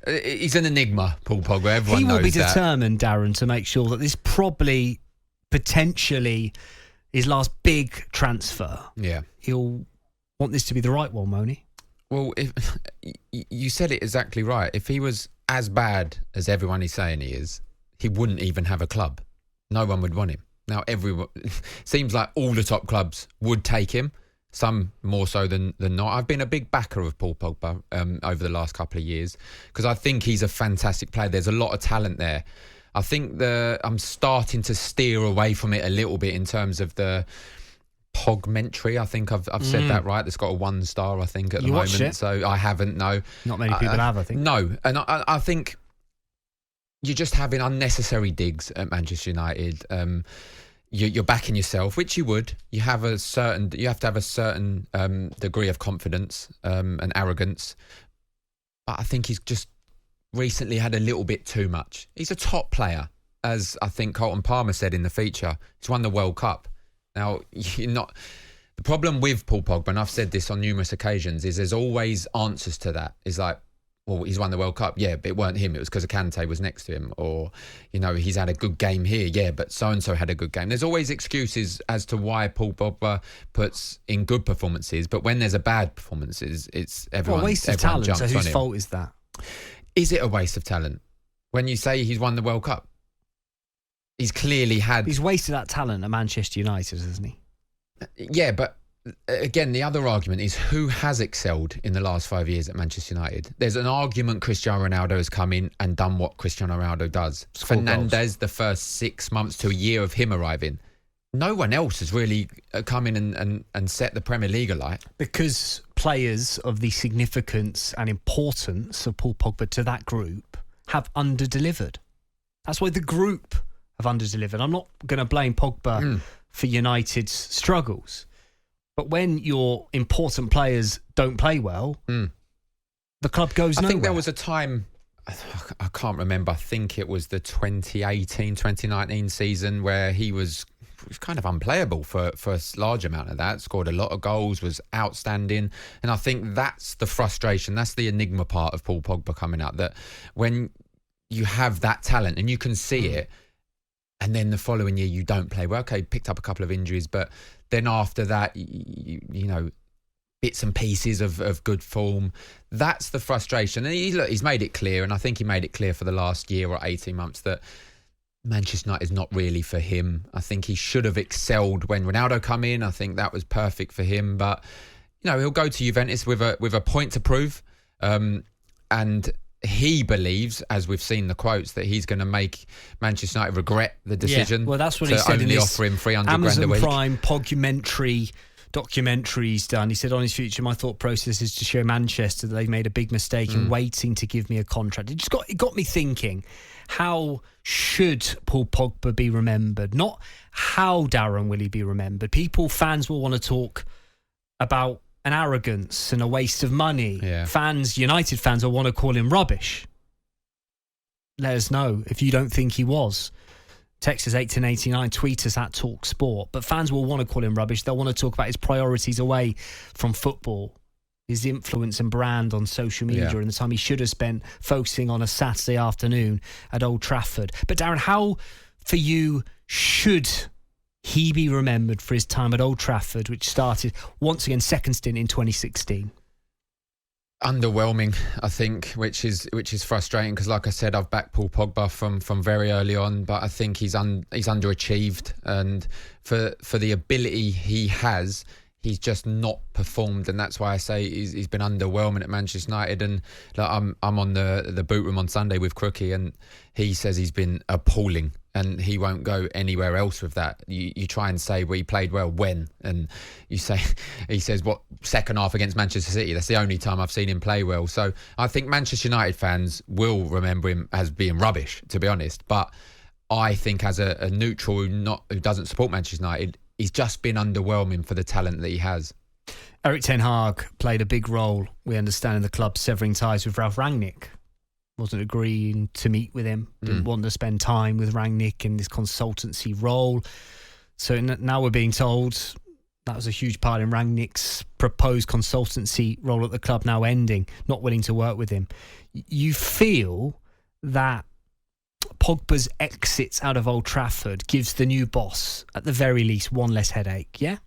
Yeah, he's an enigma, Paul Pogba. Everyone knows that. He will be determined, Darren, to make sure that this probably, potentially, his last big transfer. Yeah. He'll want this to be the right one, won't he? Well, you said it exactly right. If he was as bad as everyone is saying he is, he wouldn't even have a club. No one would want him. Now, everyone seems like all the top clubs would take him, some more so than not. I've been a big backer of Paul Pogba over the last couple of years because I think he's a fantastic player. There's a lot of talent there. I think I'm starting to steer away from it a little bit in terms of the Pogmentary. I think I've said that right. It's got a 1 star, I think, at the moment. It? So I haven't, no. Not many people have, I think. No. And I think you're just having unnecessary digs at Manchester United. You're backing yourself, which you would. You have to have a certain degree of confidence and arrogance. But I think he's just recently had a little bit too much. He's a top player, as I think Colton Palmer said in the feature. He's won the World Cup. Now, you're not. The problem with Paul Pogba, and I've said this on numerous occasions, is there's always answers to that. It's like, well, he's won the World Cup. Yeah, but it weren't him. It was because Kante was next to him. Or, he's had a good game here. Yeah, but so-and-so had a good game. There's always excuses as to why Paul Pogba puts in good performances. But when there's a bad performance, it's everyone, a waste of everyone talent. jumps So on whose him. fault is that? Is it a waste of talent? When you say he's won the World Cup, he's clearly had... He's wasted that talent at Manchester United, hasn't he? Yeah, but again, the other argument is who has excelled in the last 5 years at Manchester United. There's an argument Cristiano Ronaldo has come in and done what Cristiano Ronaldo does. Fernandes, the first 6 months to a year of him arriving. No one else has really come in and set the Premier League alight. Because players of the significance and importance of Paul Pogba to that group have underdelivered. That's why the group have underdelivered. I'm not going to blame Pogba for United's struggles. But when your important players don't play well, the club goes nowhere. I think there was a time, I can't remember, I think it was the 2018-2019 season where he was kind of unplayable for a large amount of that, scored a lot of goals, was outstanding. And I think that's the frustration, that's the enigma part of Paul Pogba coming out, that when you have that talent and you can see it, and then the following year you don't play well. Okay, picked up a couple of injuries, but then after that, you know, bits and pieces of good form. That's the frustration. And he's made it clear, and I think he made it clear for the last year or 18 months that Manchester United is not really for him. I think he should have excelled when Ronaldo come in. I think that was perfect for him. But, you know, he'll go to Juventus with a point to prove. And he believes, as we've seen the quotes, that he's going to make Manchester United regret the decision. Yeah, well, that's what he said in this offer him 300 Amazon grand a week. Prime documentary he's done. He said, on his future, my thought process is to show Manchester that they've made a big mistake in waiting to give me a contract. It got me thinking, how should Paul Pogba be remembered? Not how, Darren, will he be remembered? Fans will want to talk about an arrogance and a waste of money. Yeah. United fans will want to call him rubbish. Let us know if you don't think he was. Text us 81089, tweet us at talkSPORT. But fans will want to call him rubbish. They'll want to talk about his priorities away from football, his influence and brand on social media, and the time he should have spent focusing on a Saturday afternoon at Old Trafford. But Darren, how, for you, should he be remembered for his time at Old Trafford, which started, once again, second stint in 2016? Underwhelming, I think, which is frustrating because, like I said, I've backed Paul Pogba from very early on, but I think he's underachieved, and for the ability he has, he's just not performed, and that's why I say he's been underwhelming at Manchester United. And like, I'm on the boot room on Sunday with Crookie, and he says he's been appalling, and he won't go anywhere else with that. You try and say, well, he played well when, and he says what, second half against Manchester City. That's the only time I've seen him play well. So I think Manchester United fans will remember him as being rubbish, to be honest. But I think as a neutral who doesn't support Manchester United, he's just been underwhelming for the talent that he has. Erik ten Hag played a big role, we understand, in the club severing ties with Ralf Rangnick. Wasn't agreeing to meet with him, didn't want to spend time with Rangnick in this consultancy role. So now we're being told That was a huge part in Rangnick's proposed consultancy role at the club now ending, not willing to work with him. You feel that Pogba's exits out of Old Trafford gives the new boss, at the very least, one less headache, yeah?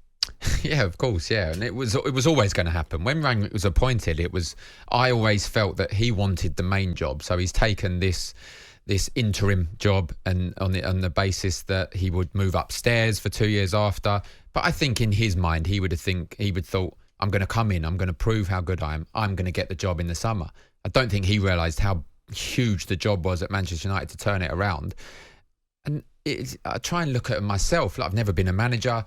Yeah, of course, yeah. And it was always going to happen. When Rangnick was appointed, I always felt that he wanted the main job. So he's taken this interim job, and on the basis that he would move upstairs for 2 years after. But I think in his mind, he would thought, I'm going to come in, I'm going to prove how good I am, I'm going to get the job in the summer. I don't think he realised how huge the job was at Manchester United to turn it around. And I try and look at it myself. Like, I've never been a manager,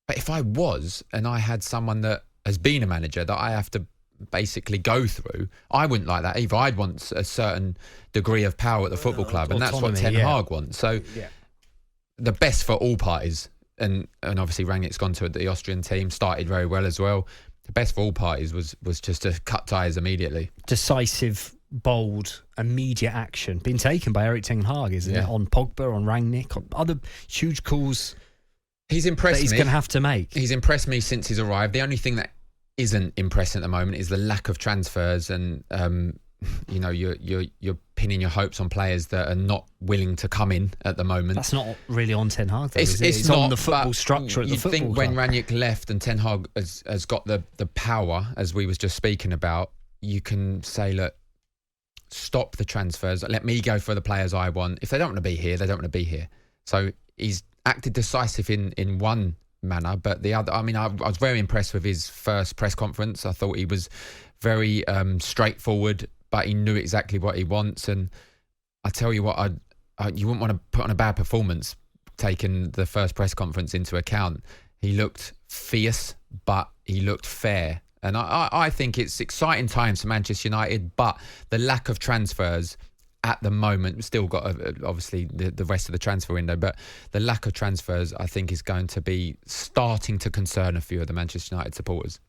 but if I was, and I had someone that has been a manager that I have to basically go through, I wouldn't like that either. I'd want a certain degree of power at the football club, and that's what Ten Hag wants. So the best for all parties, and obviously Rangnick's gone to the Austrian team, started very well as well. The best for all parties was just to cut ties immediately. Decisive, bold, immediate action being taken by Erik Ten Hag, isn't it? On Pogba, on Rangnick, on other huge calls. He's impressed me. He's going to have to make. He's impressed me since he's arrived. The only thing that isn't impressing at the moment is the lack of transfers, and you're pinning your hopes on players that are not willing to come in at the moment. That's not really on Ten Hag, though, it's not, on the football structure at the football club. You'd think when Rangnick left and Ten Hag has got the power, as we was just speaking about, you can say, look, stop the transfers, let me go for the players I want. If they don't want to be here, they don't want to be here. So he's acted decisive in one manner, but the other, I was very impressed with his first press conference. I thought he was very straightforward, but he knew exactly what he wants. And I tell you what, you wouldn't want to put on a bad performance taking the first press conference into account. He looked fierce, but he looked fair. And I think it's exciting times for Manchester United, but the lack of transfers at the moment, we've still got obviously the rest of the transfer window, but the lack of transfers, I think, is going to be starting to concern a few of the Manchester United supporters.